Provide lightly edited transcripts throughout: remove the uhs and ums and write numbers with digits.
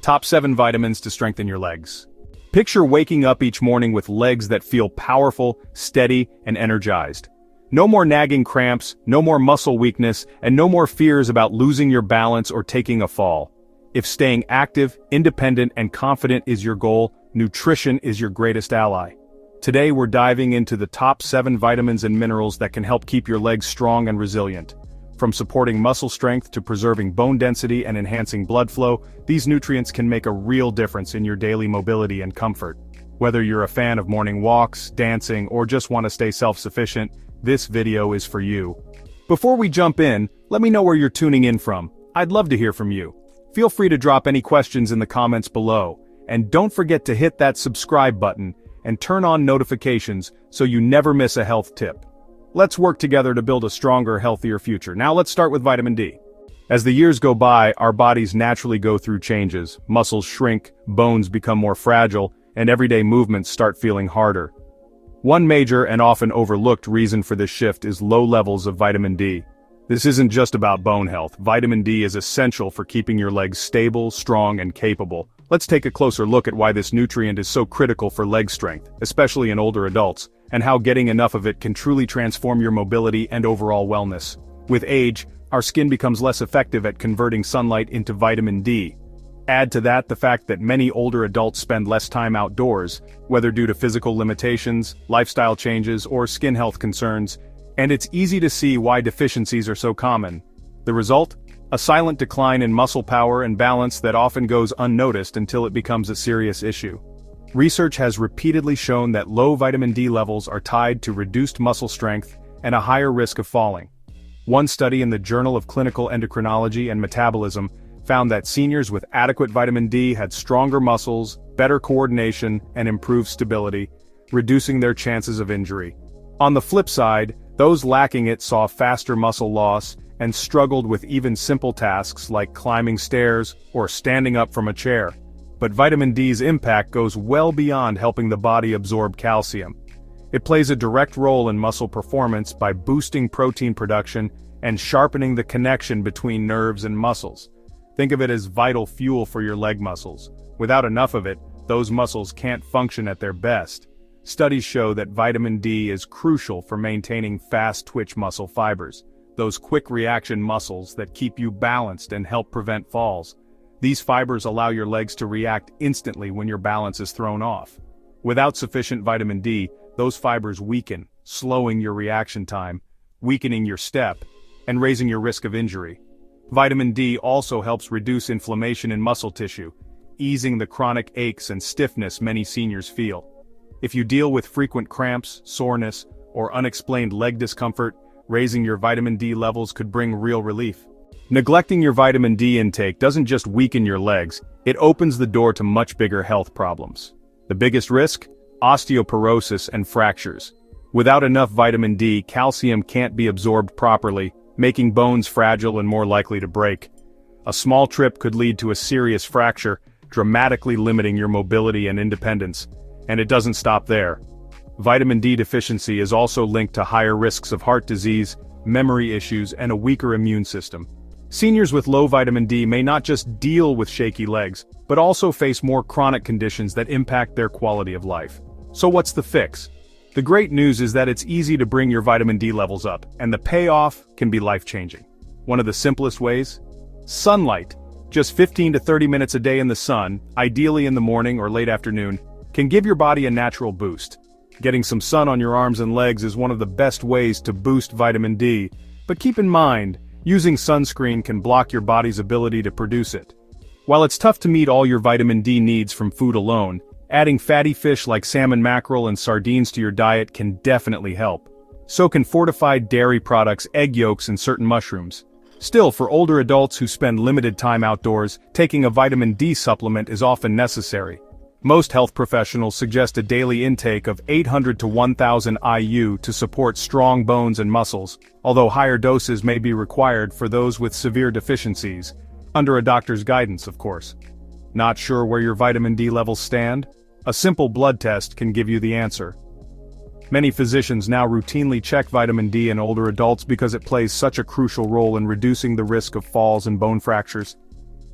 Top 7 vitamins to strengthen your legs. Picture waking up each morning with legs that feel powerful, steady, and energized. No more nagging cramps, no more muscle weakness, and no more fears about losing your balance or taking a fall. If staying active, independent, and confident is your goal, nutrition is your greatest ally. Today we're diving into the top 7 vitamins and minerals that can help keep your legs strong and resilient. From supporting muscle strength to preserving bone density and enhancing blood flow, these nutrients can make a real difference in your daily mobility and comfort. Whether you're a fan of morning walks, dancing, or just want to stay self-sufficient, this video is for you. Before we jump in, let me know where you're tuning in from. I'd love to hear from you. Feel free to drop any questions in the comments below. And don't forget to hit that subscribe button and turn on notifications so you never miss a health tip. Let's work together to build a stronger, healthier future. Now let's start with vitamin D. As the years go by, our bodies naturally go through changes. Muscles shrink, bones become more fragile, and everyday movements start feeling harder. One major and often overlooked reason for this shift is low levels of vitamin D. This isn't just about bone health. Vitamin D is essential for keeping your legs stable, strong, and capable. Let's take a closer look at why this nutrient is so critical for leg strength, especially in older adults, and how getting enough of it can truly transform your mobility and overall wellness. With age, our skin becomes less effective at converting sunlight into vitamin D. Add to that the fact that many older adults spend less time outdoors, whether due to physical limitations, lifestyle changes, or skin health concerns, and it's easy to see why deficiencies are so common. The result? A silent decline in muscle power and balance that often goes unnoticed until it becomes a serious issue. Research has repeatedly shown that low vitamin D levels are tied to reduced muscle strength and a higher risk of falling. One study in the Journal of Clinical Endocrinology and Metabolism found that seniors with adequate vitamin D had stronger muscles, better coordination, and improved stability, reducing their chances of injury. On the flip side, those lacking it saw faster muscle loss and struggled with even simple tasks like climbing stairs or standing up from a chair. But vitamin D's impact goes well beyond helping the body absorb calcium. It plays a direct role in muscle performance by boosting protein production and sharpening the connection between nerves and muscles. Think of it as vital fuel for your leg muscles. Without enough of it, those muscles can't function at their best. Studies show that vitamin D is crucial for maintaining fast-twitch muscle fibers, those quick-reaction muscles that keep you balanced and help prevent falls. These fibers allow your legs to react instantly when your balance is thrown off. Without sufficient vitamin D, those fibers weaken, slowing your reaction time, weakening your step, and raising your risk of injury. Vitamin D also helps reduce inflammation in muscle tissue, easing the chronic aches and stiffness many seniors feel. If you deal with frequent cramps, soreness, or unexplained leg discomfort, raising your vitamin D levels could bring real relief. Neglecting your vitamin D intake doesn't just weaken your legs, it opens the door to much bigger health problems. The biggest risk? Osteoporosis and fractures. Without enough vitamin D, calcium can't be absorbed properly, making bones fragile and more likely to break. A small trip could lead to a serious fracture, dramatically limiting your mobility and independence. And it doesn't stop there. Vitamin D deficiency is also linked to higher risks of heart disease, memory issues, and a weaker immune system. Seniors with low vitamin D may not just deal with shaky legs, but also face more chronic conditions that impact their quality of life. So what's the fix? The great news is that it's easy to bring your vitamin D levels up, and the payoff can be life-changing. One of the simplest ways? Sunlight. Just 15 to 30 minutes a day in the sun, ideally in the morning or late afternoon, can give your body a natural boost. Getting some sun on your arms and legs is one of the best ways to boost vitamin D, but keep in mind, using sunscreen can block your body's ability to produce it. While it's tough to meet all your vitamin D needs from food alone, adding fatty fish like salmon mackerel and sardines to your diet can definitely help. So can fortified dairy products, egg yolks, and certain mushrooms. Still, for older adults who spend limited time outdoors, taking a vitamin D supplement is often necessary. Most health professionals suggest a daily intake of 800 to 1000 IU to support strong bones and muscles, although higher doses may be required for those with severe deficiencies, under a doctor's guidance, of course. Not sure where your vitamin D levels stand? A simple blood test can give you the answer. Many physicians now routinely check vitamin D in older adults because it plays such a crucial role in reducing the risk of falls and bone fractures.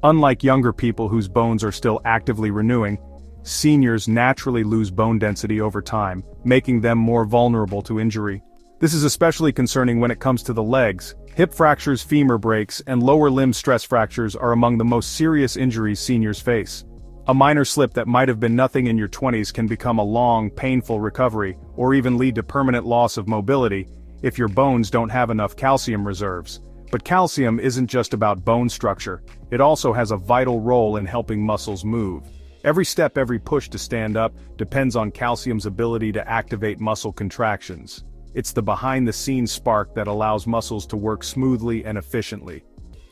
Unlike younger people whose bones are still actively renewing, seniors naturally lose bone density over time, making them more vulnerable to injury. This is especially concerning when it comes to the legs. Hip fractures, femur breaks, and lower limb stress fractures are among the most serious injuries seniors face. A minor slip that might have been nothing in your 20s can become a long, painful recovery, or even lead to permanent loss of mobility, if your bones don't have enough calcium reserves. But calcium isn't just about bone structure, it also has a vital role in helping muscles move. Every step, every push to stand up, depends on calcium's ability to activate muscle contractions. It's the behind-the-scenes spark that allows muscles to work smoothly and efficiently.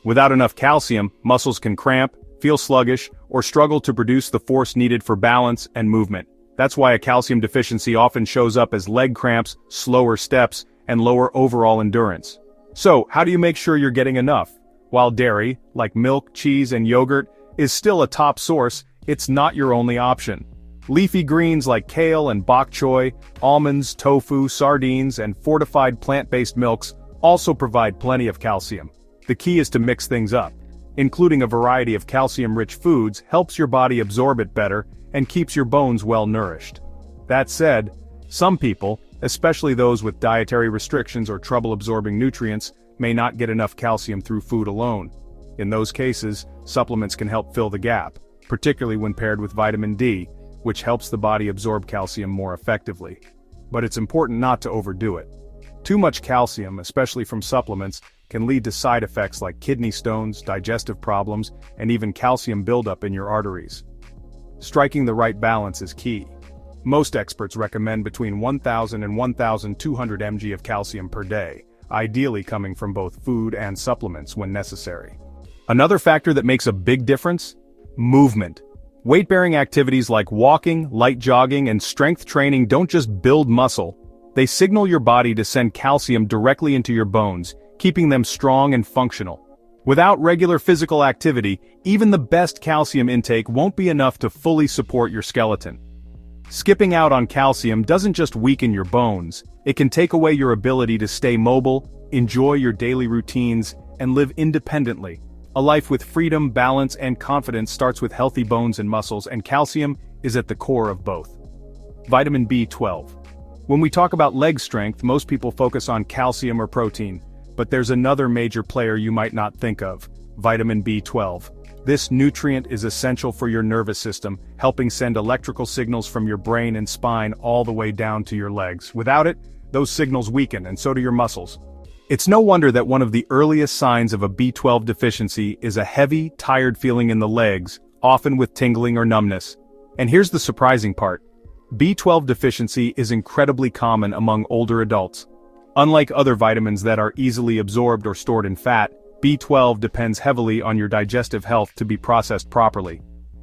Without enough calcium, muscles can cramp, feel sluggish, or struggle to produce the force needed for balance and movement. That's why a calcium deficiency often shows up as leg cramps, slower steps, and lower overall endurance. So, how do you make sure you're getting enough? While dairy, like milk, cheese, and yogurt, is still a top source, it's not your only option. Leafy greens like kale and bok choy, almonds, tofu, sardines, and fortified plant-based milks also provide plenty of calcium. The key is to mix things up. Including a variety of calcium-rich foods helps your body absorb it better and keeps your bones well nourished. That said, some people, especially those with dietary restrictions or trouble absorbing nutrients, may not get enough calcium through food alone. In those cases, supplements can help fill the gap, particularly when paired with vitamin D, which helps the body absorb calcium more effectively. But it's important not to overdo it. Too much calcium, especially from supplements, can lead to side effects like kidney stones, digestive problems, and even calcium buildup in your arteries. Striking the right balance is key. Most experts recommend between 1,000 and 1,200 mg of calcium per day, ideally coming from both food and supplements when necessary. Another factor that makes a big difference? Movement. Weight-bearing activities like walking, light jogging, and strength training don't just build muscle, they signal your body to send calcium directly into your bones, keeping them strong and functional. Without regular physical activity, even the best calcium intake won't be enough to fully support your skeleton. Skipping out on calcium doesn't just weaken your bones, it can take away your ability to stay mobile, enjoy your daily routines, and live independently. A life with freedom, balance, and confidence starts with healthy bones and muscles, and calcium is at the core of both. Vitamin B12. When we talk about leg strength, most people focus on calcium or protein. But there's another major player you might not think of, vitamin B12. This nutrient is essential for your nervous system, helping send electrical signals from your brain and spine all the way down to your legs. Without it, those signals weaken, and so do your muscles. It's no wonder that one of the earliest signs of a B12 deficiency is a heavy, tired feeling in the legs, often with tingling or numbness. And here's the surprising part. B12 deficiency is incredibly common among older adults. Unlike other vitamins that are easily absorbed or stored in fat, B12 depends heavily on your digestive health to be processed properly.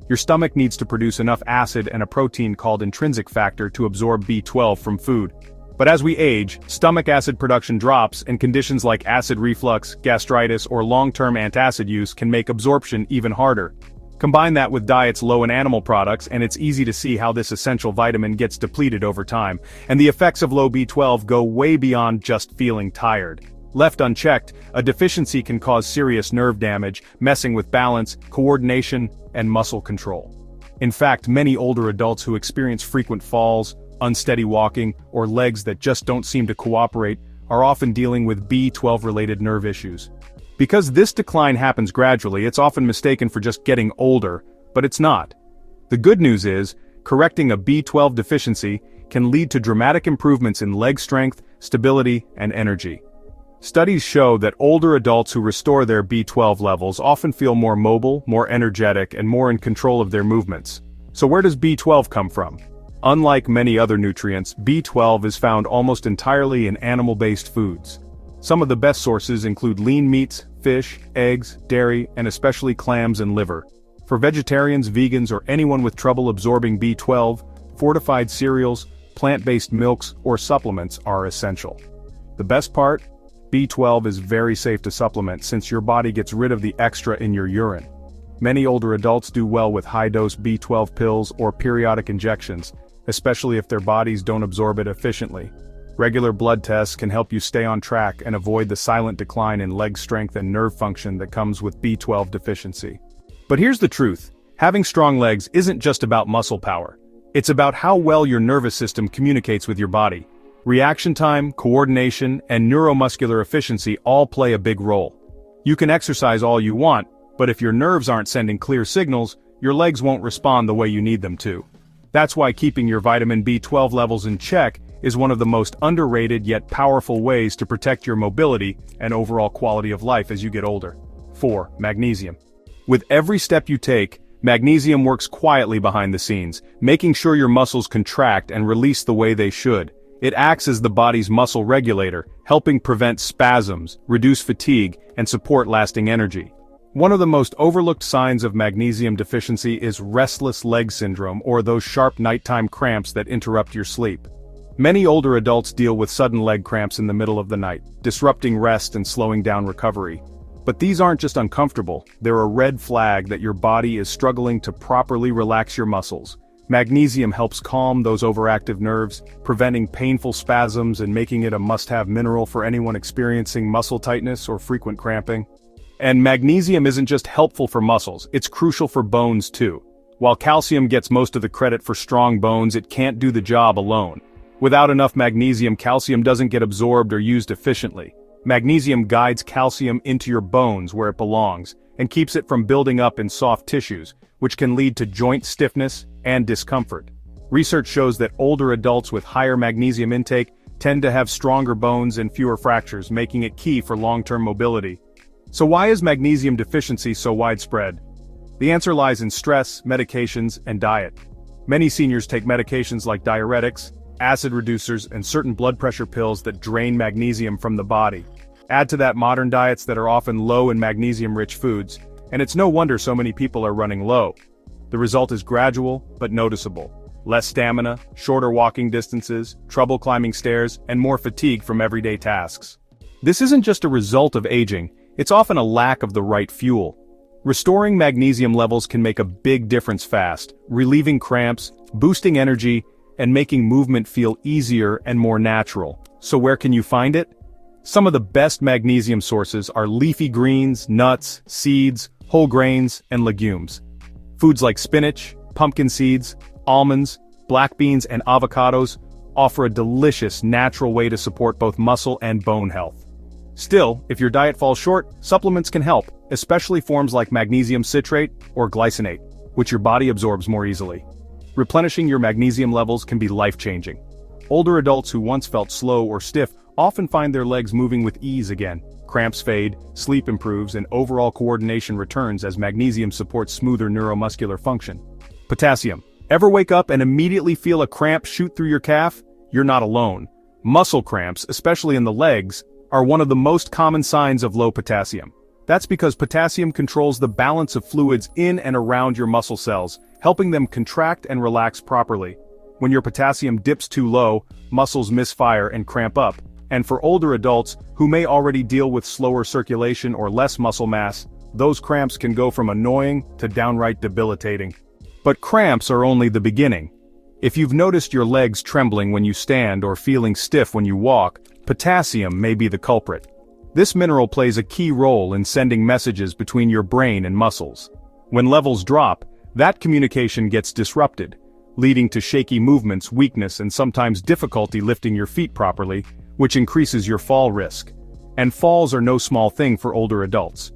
Your stomach needs to produce enough acid and a protein called intrinsic factor to absorb B12 from food. But as we age, stomach acid production drops, and conditions like acid reflux, gastritis, or long-term antacid use can make absorption even harder. Combine that with diets low in animal products, and it's easy to see how this essential vitamin gets depleted over time, and the effects of low B12 go way beyond just feeling tired. Left unchecked, a deficiency can cause serious nerve damage, messing with balance, coordination, and muscle control. In fact, many older adults who experience frequent falls, unsteady walking, or legs that just don't seem to cooperate are often dealing with B12-related nerve issues. Because this decline happens gradually, it's often mistaken for just getting older, but it's not. The good news is, correcting a B12 deficiency can lead to dramatic improvements in leg strength, stability, and energy. Studies show that older adults who restore their B12 levels often feel more mobile, more energetic, and more in control of their movements. So where does B12 come from? Unlike many other nutrients, B12 is found almost entirely in animal-based foods. Some of the best sources include lean meats, fish, eggs, dairy, and especially clams and liver. For vegetarians, vegans, or anyone with trouble absorbing B12, fortified cereals, plant-based milks, or supplements are essential. The best part? B12 is very safe to supplement since your body gets rid of the extra in your urine. Many older adults do well with high-dose B12 pills or periodic injections, especially if their bodies don't absorb it efficiently. Regular blood tests can help you stay on track and avoid the silent decline in leg strength and nerve function that comes with B12 deficiency. But here's the truth. Having strong legs isn't just about muscle power. It's about how well your nervous system communicates with your body. Reaction time, coordination, and neuromuscular efficiency all play a big role. You can exercise all you want, but if your nerves aren't sending clear signals, your legs won't respond the way you need them to. That's why keeping your vitamin B12 levels in check is one of the most underrated yet powerful ways to protect your mobility and overall quality of life as you get older. 4. Magnesium. With every step you take, magnesium works quietly behind the scenes, making sure your muscles contract and release the way they should. It acts as the body's muscle regulator, helping prevent spasms, reduce fatigue, and support lasting energy. One of the most overlooked signs of magnesium deficiency is restless leg syndrome, or those sharp nighttime cramps that interrupt your sleep. Many older adults deal with sudden leg cramps in the middle of the night, disrupting rest and slowing down recovery. But these aren't just uncomfortable, they're a red flag that your body is struggling to properly relax your muscles. Magnesium helps calm those overactive nerves, preventing painful spasms and making it a must-have mineral for anyone experiencing muscle tightness or frequent cramping. And magnesium isn't just helpful for muscles, it's crucial for bones too. While calcium gets most of the credit for strong bones, it can't do the job alone. Without enough magnesium, calcium doesn't get absorbed or used efficiently. Magnesium guides calcium into your bones where it belongs, and keeps it from building up in soft tissues, which can lead to joint stiffness and discomfort. Research shows that older adults with higher magnesium intake tend to have stronger bones and fewer fractures, making it key for long-term mobility. So why is magnesium deficiency so widespread? The answer lies in stress, medications, and diet. Many seniors take medications like diuretics, acid reducers, and certain blood pressure pills that drain magnesium from the body. Add to that modern diets that are often low in magnesium-rich foods, and it's no wonder so many people are running low. The result is gradual, but noticeable. Less stamina, shorter walking distances, trouble climbing stairs, and more fatigue from everyday tasks. This isn't just a result of aging, it's often a lack of the right fuel. Restoring magnesium levels can make a big difference fast, relieving cramps, boosting energy, and making movement feel easier and more natural. So where can you find it? Some of the best magnesium sources are leafy greens, nuts, seeds, whole grains, and legumes. Foods like spinach, pumpkin seeds, almonds, black beans, and avocados offer a delicious natural way to support both muscle and bone health. Still, if your diet falls short, supplements can help, especially forms like magnesium citrate or glycinate, which your body absorbs more easily. Replenishing your magnesium levels can be life-changing. Older adults who once felt slow or stiff often find their legs moving with ease again. Cramps fade, sleep improves, and overall coordination returns as magnesium supports smoother neuromuscular function. Potassium. Ever wake up and immediately feel a cramp shoot through your calf? You're not alone. Muscle cramps, especially in the legs, are one of the most common signs of low potassium. That's because potassium controls the balance of fluids in and around your muscle cells, helping them contract and relax properly. When your potassium dips too low, muscles misfire and cramp up. And for older adults who may already deal with slower circulation or less muscle mass, those cramps can go from annoying to downright debilitating. But cramps are only the beginning. If you've noticed your legs trembling when you stand or feeling stiff when you walk, potassium may be the culprit. This mineral plays a key role in sending messages between your brain and muscles. When levels drop, that communication gets disrupted, leading to shaky movements, weakness, and sometimes difficulty lifting your feet properly, which increases your fall risk. And falls are no small thing for older adults.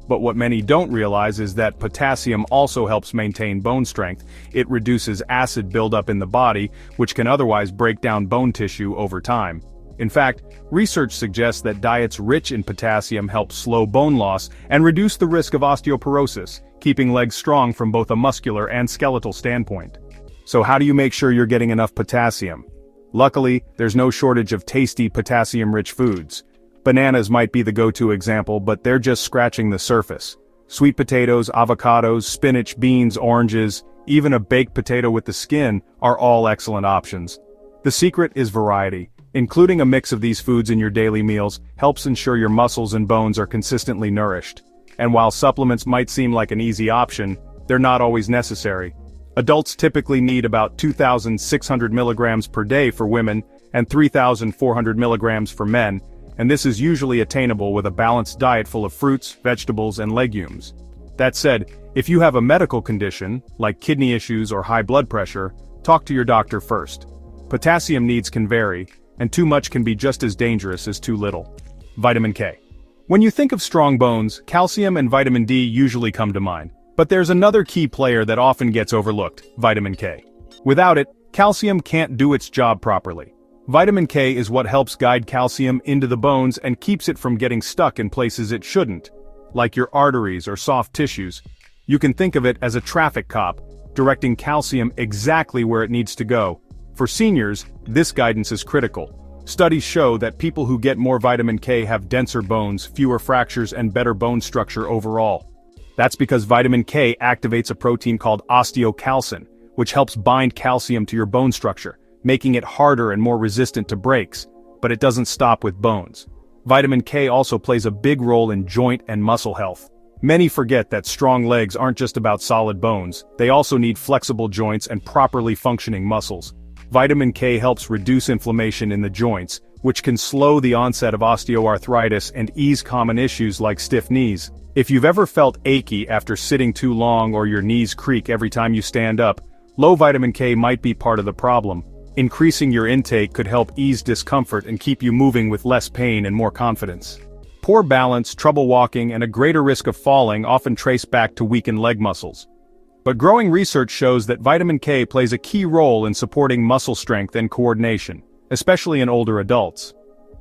But what many don't realize is that potassium also helps maintain bone strength. It reduces acid buildup in the body, which can otherwise break down bone tissue over time. In fact, research suggests that diets rich in potassium help slow bone loss and reduce the risk of osteoporosis, keeping legs strong from both a muscular and skeletal standpoint. So how do you make sure you're getting enough potassium? Luckily, there's no shortage of tasty potassium-rich foods. Bananas might be the go-to example, but they're just scratching the surface. Sweet potatoes, avocados, spinach, beans, oranges, even a baked potato with the skin are all excellent options. The secret is variety. Including a mix of these foods in your daily meals helps ensure your muscles and bones are consistently nourished. And while supplements might seem like an easy option, they're not always necessary. Adults typically need about 2,600 milligrams per day for women and 3,400 milligrams for men, and this is usually attainable with a balanced diet full of fruits, vegetables, and legumes. That said, If you have a medical condition, like kidney issues or high blood pressure, talk to your doctor first. Potassium needs can vary, and too much can be just as dangerous as too little. Vitamin K. When you think of strong bones, calcium and vitamin D usually come to mind. But there's another key player that often gets overlooked, vitamin K. Without it, calcium can't do its job properly. Vitamin K is what helps guide calcium into the bones and keeps it from getting stuck in places it shouldn't, like your arteries or soft tissues. You can think of it as a traffic cop, directing calcium exactly where it needs to go. For seniors, this guidance is critical. Studies show that people who get more vitamin K have denser bones, fewer fractures, and better bone structure overall. That's because vitamin K activates a protein called osteocalcin, which helps bind calcium to your bone structure, making it harder and more resistant to breaks. But it doesn't stop with bones. Vitamin K also plays a big role in joint and muscle health. Many forget that strong legs aren't just about solid bones, they also need flexible joints and properly functioning muscles. Vitamin K helps reduce inflammation in the joints, which can slow the onset of osteoarthritis and ease common issues like stiff knees. If you've ever felt achy after sitting too long or your knees creak every time you stand up, low vitamin K might be part of the problem. Increasing your intake could help ease discomfort and keep you moving with less pain and more confidence. Poor balance, trouble walking, and a greater risk of falling often trace back to weakened leg muscles. But growing research shows that vitamin K plays a key role in supporting muscle strength and coordination, especially in older adults.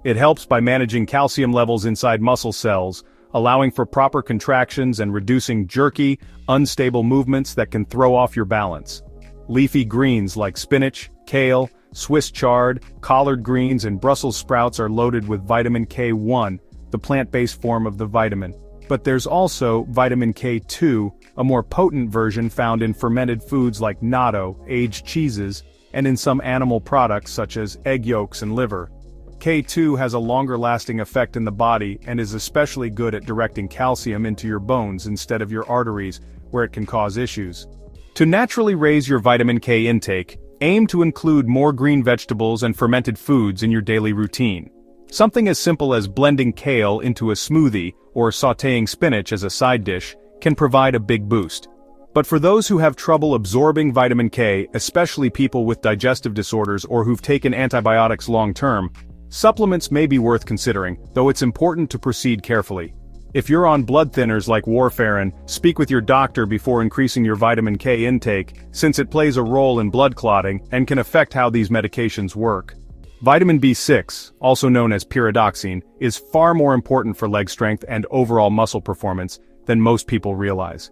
It helps by managing calcium levels inside muscle cells, allowing for proper contractions and reducing jerky, unstable movements that can throw off your balance. Leafy greens like spinach, kale, Swiss chard, collard greens, and Brussels sprouts are loaded with vitamin K1, the plant-based form of the vitamin. But there's also vitamin K2, a more potent version found in fermented foods like natto, aged cheeses, and in some animal products such as egg yolks and liver. K2 has a longer-lasting effect in the body and is especially good at directing calcium into your bones instead of your arteries, where it can cause issues. To naturally raise your vitamin K intake, aim to include more green vegetables and fermented foods in your daily routine. Something as simple as blending kale into a smoothie or sautéing spinach as a side dish can provide a big boost. But for those who have trouble absorbing vitamin K, especially people with digestive disorders or who've taken antibiotics long-term, supplements may be worth considering, though it's important to proceed carefully. If you're on blood thinners like warfarin, speak with your doctor before increasing your vitamin K intake, since it plays a role in blood clotting and can affect how these medications work. Vitamin B6, also known as pyridoxine, is far more important for leg strength and overall muscle performance than most people realize.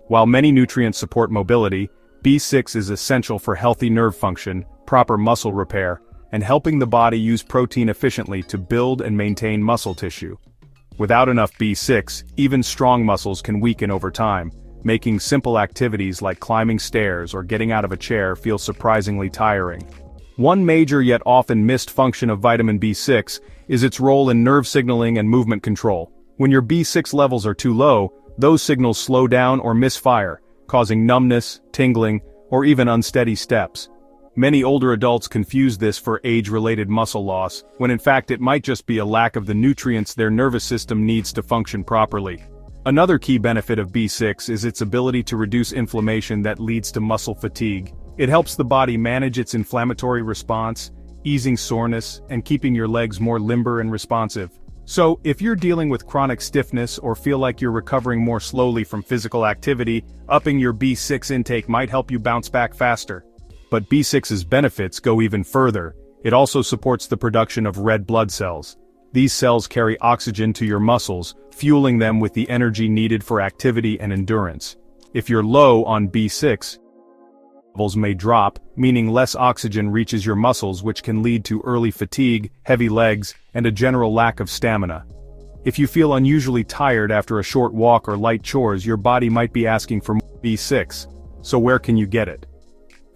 While many nutrients support mobility, B6 is essential for healthy nerve function, proper muscle repair, and helping the body use protein efficiently to build and maintain muscle tissue. Without enough B6, even strong muscles can weaken over time, making simple activities like climbing stairs or getting out of a chair feel surprisingly tiring. One major yet often missed function of vitamin B6 is its role in nerve signaling and movement control. When your B6 levels are too low, those signals slow down or misfire, causing numbness, tingling, or even unsteady steps. Many older adults confuse this for age-related muscle loss, when in fact it might just be a lack of the nutrients their nervous system needs to function properly. Another key benefit of B6 is its ability to reduce inflammation that leads to muscle fatigue. It helps the body manage its inflammatory response, easing soreness, and keeping your legs more limber and responsive. So, if you're dealing with chronic stiffness or feel like you're recovering more slowly from physical activity, upping your B6 intake might help you bounce back faster. But B6's benefits go even further. It also supports the production of red blood cells. These cells carry oxygen to your muscles, fueling them with the energy needed for activity and endurance. If you're low on B6, levels may drop, meaning less oxygen reaches your muscles, which can lead to early fatigue, heavy legs, and a general lack of stamina. If you feel unusually tired after a short walk or light chores, your body might be asking for more B6. So where can you get it?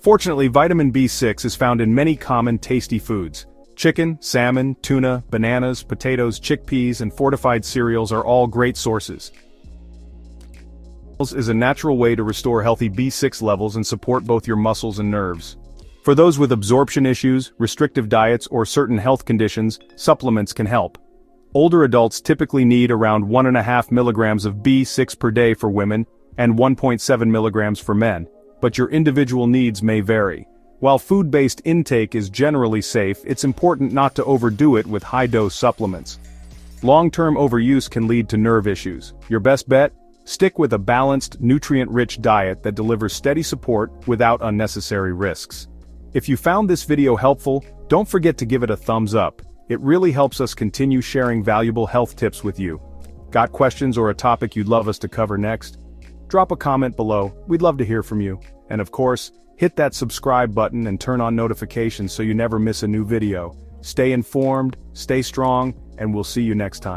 Fortunately, vitamin B6 is found in many common tasty foods. Chicken, salmon, tuna, bananas, potatoes, chickpeas, and fortified cereals are all great sources. Is a natural way to restore healthy B6 levels and support both your muscles and nerves. For those with absorption issues, restrictive diets, or certain health conditions, supplements can help. Older adults typically need around 1.5 milligrams of B6 per day for women, and 1.7 milligrams for men, but your individual needs may vary. While food-based intake is generally safe, it's important not to overdo it with high-dose supplements. Long-term overuse can lead to nerve issues. Your best bet? Stick with a balanced, nutrient-rich diet that delivers steady support without unnecessary risks. If you found this video helpful, don't forget to give it a thumbs up. It really helps us continue sharing valuable health tips with you. Got questions or a topic you'd love us to cover next? Drop a comment below, we'd love to hear from you. And of course, hit that subscribe button and turn on notifications so you never miss a new video. Stay informed, stay strong, and we'll see you next time.